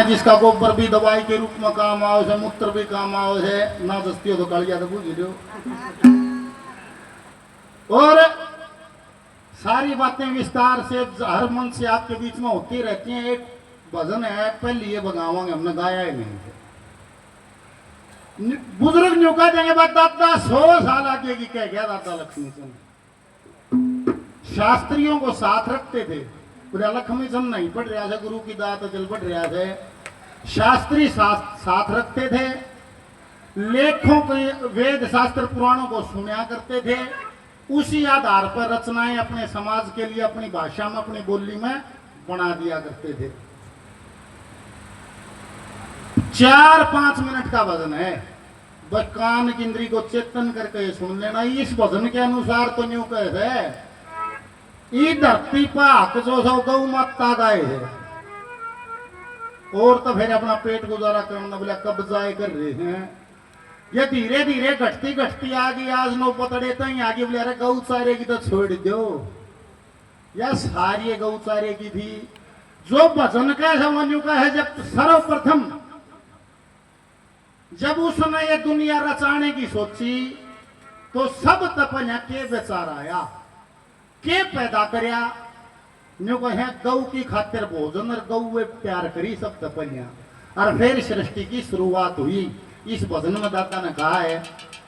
जिसका गोबर भी दवाई के रूप में काम आओ है, मूत्र भी काम आओ है, ना दस्ती हो तो कालिया तो बुझ लो। और सारी बातें विस्तार से हर मन से आपके बीच में होती रहती हैं। एक भजन है, पहले ये बगावांगे, हमने गाया ही नहीं। बुजुर्ग न्यूका देंगे बाद दादा 100 साल आगे की कह गया दादा लक्ष्मी चंद। शास्त्रियों को साथ रखते थे, पूरा लक्ष्मी चंद नहीं पढ़ रहा था, गुरु की दात जल पढ़ रहा थे, शास्त्री साथ रखते थे, लेखों के वेद शास्त्र पुराणों को सुना करते थे, उसी आधार पर रचनाएं अपने समाज के लिए अपनी भाषा में अपनी बोली में बना दिया करते थे। 4-5 मिनट का भजन है, बस कान की इंद्री को चेतन करके सुन लेना। इस भजन के अनुसार तो न्यू कहते हैं, ई धरती पर जो सौ गौ माता गाय है, और तो फिर अपना पेट गुजारा करना बोला कब्जा कर रहे हैं। ये धीरे धीरे घटती घटती आ गई, आज नो पतड़े तो ही आगे बोले अरे गौ चारे की तो छोड़ दो, या सारी गौ चारे की थी। जो भजन का समझ का है, जब सर्वप्रथम जब उसने ये दुनिया रचाने की सोची तो सब तपन्या के विचार आया, के पैदा करया न्यू कहे गौ की खातिर भोजन और गौ वे प्यार करी सब तपन्या, और फिर सृष्टि की शुरुआत हुई। इस भजन में दादा ने कहा है,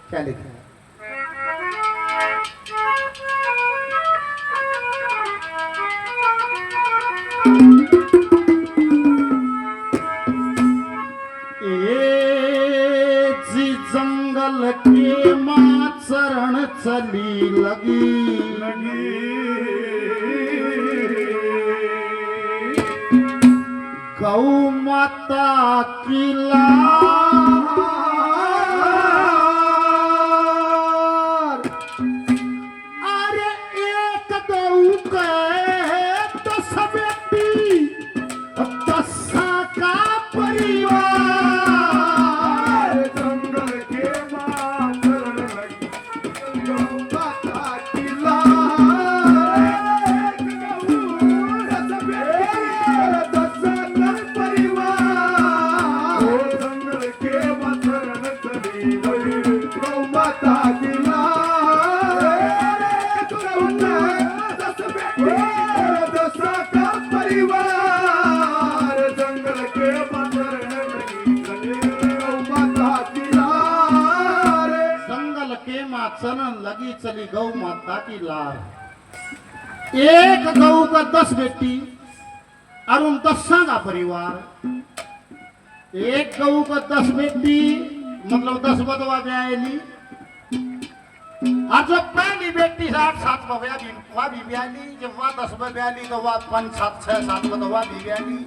क्या लिखा है, ए जी जंगल के मां चरण चली लगी गौ माता की लार, अरे एक गौ के तो सब व्यक्ति दसा का परिवार, जंगल के मां चरण लगी गौ माता की लार, चरण लगी चली गौ माता की लार। एक गौ का 10 बेटी और उन 10 का परिवार। एक गौ का 10 बेटी मतलब 10 बदवा ब्याली, और जो पहली बेटी 8-7 वह भी ब्याली, जब वह 10 ब्याली तो वह 5-7-6-7 बदवा भी ब्याली,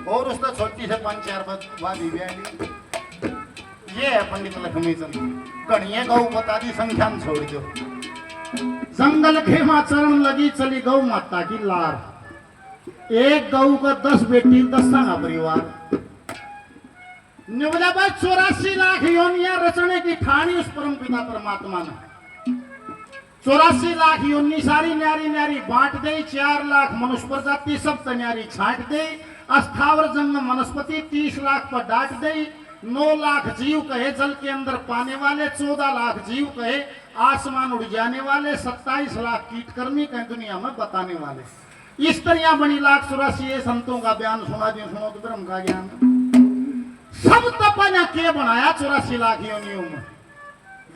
और उसने छोटी से 5-4 वह भी ब्याली। ये है पंडित लक्ष्मी चंद। गणिये गौ बता दी संख्या में छोड़ दो। जंगल के मां चरण लगी चली गौ माता की लार। एक गौ का 10 बेटी 10 का परिवार। निवला भाई 84 लाख योनियां रचने की ठानी उस परम पिता परमात्मा ने। 84 लाख योनि सारी न्यारी न्यारी बांट दे। 4 लाख मनुष्य प्रजाति सब तन्यारी छांट दे। अस्थावर जंगम वनस्पति 30 लाख पर डांट दे। 9 लाख जीव कहे जल के अंदर पाने वाले, 14 लाख जीव कहे आसमान उड़ जाने वाले, 27 लाख कीटकर्मी कहे दुनिया में बताने वाले। इस तरह बनी 1,84,000 संतों का बयान सुना दियो, सुनो तो ब्रह्म का ज्ञान। सब तपना के बनाया 84 लाख योनियों में।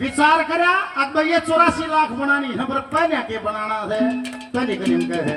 विचार करा अब ये 84 लाख बनानी है, पर पहले के बनाना है, पहले करीम का है।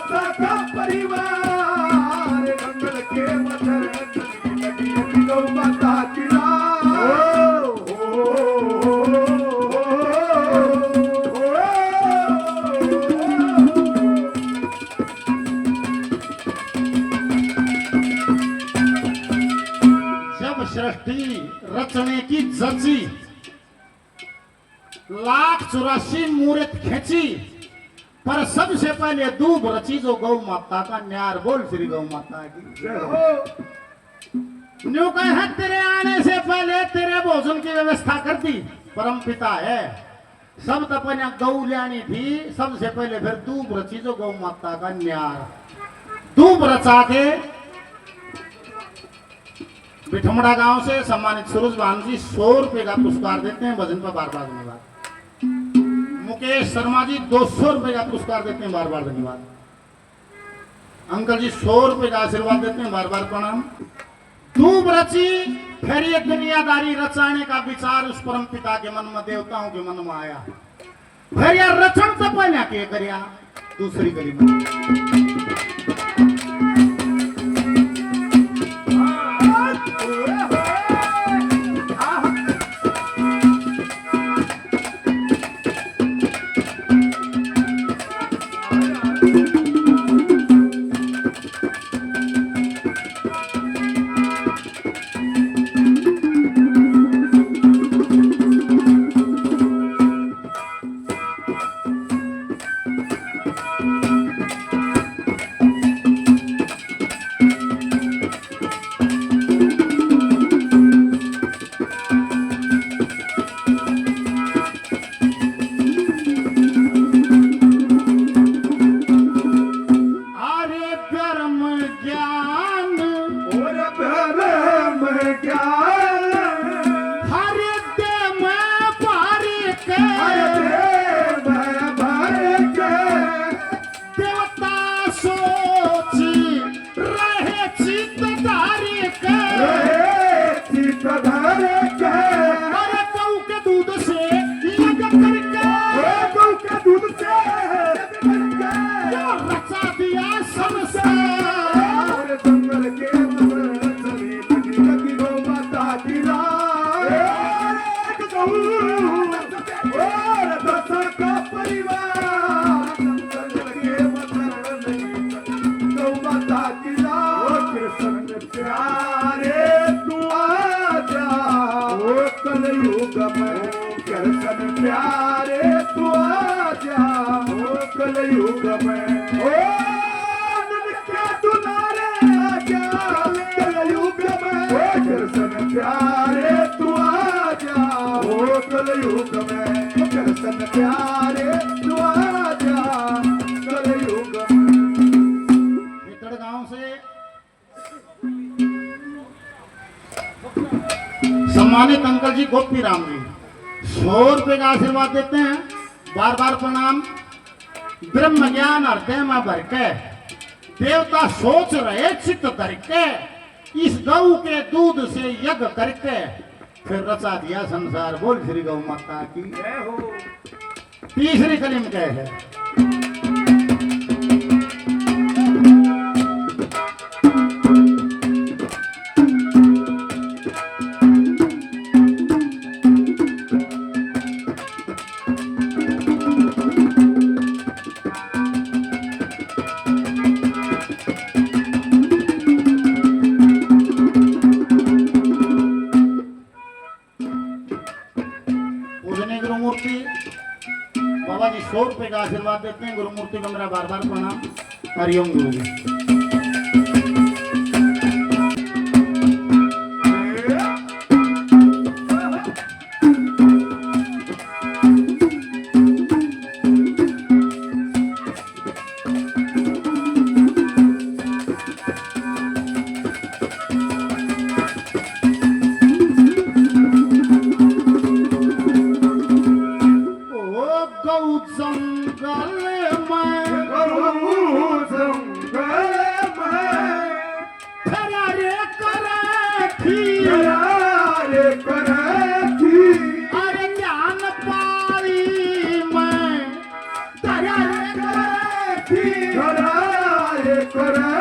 दशा का परिवार जंगल के मदर लगी लगी गौ माता की जब सृष्टि रचने की जची, 1,84 मूर्त खींची, पर सबसे पहले दूब रची जो गौ माता का न्यार। बोल श्री गौ माता की। न्यू कहे तेरे आने से पहले तेरे भोजन की व्यवस्था कर दी। परम पिता है, सब तपन्या गौ लानी थी, सबसे पहले फिर दूब रची जो गौ माता का न्यार। दूब रचा के बिठमड़ा गांव से सम्मानित सुरुज भान जी 100 रुपए का पुरस्कार देते हैं। भजन पर बार बार धन्यवाद। मुकेश शर्मा जी 200 रुपए का पुरस्कार देते हैं, बार बार धन्यवाद। अंकल जी 100 रुपए का आशीर्वाद देते हैं, बार बार प्रणाम। दूब रची, फिर ये दुनियादारी रचाने का विचार उस परम पिता के मन में, देवताओं के मन में आया। फिर यार रचन से पहले के करिया दूसरी गली में। प्यारे तू आजा ओ कलयुग में, ओ ननके दुलारे आजा कलयुग में, ओ दर्शन प्यारे तू आजा ओ कलयुग में, दर्शन प्यारे तू आजा कलयुग में। गांव से सम्मानित अंकल जी गोपी राम जी 100 रुपए का आशीर्वाद देते हैं, बार बार प्रणाम। ब्रह्म ज्ञान हृदय में भर के देवता सोच रहे चित्त धर के, इस गौ के दूध से यज्ञ करके फिर रचा दिया संसार। बोल श्री गौ माता की जय हो। तीसरी कली में क्या है? बाबा जी 100 रुपए का आशीर्वाद देते हैं। गुरु मूर्ति को मेरा बार बार प्रणाम। हरिओम गुरु जी। धरा कर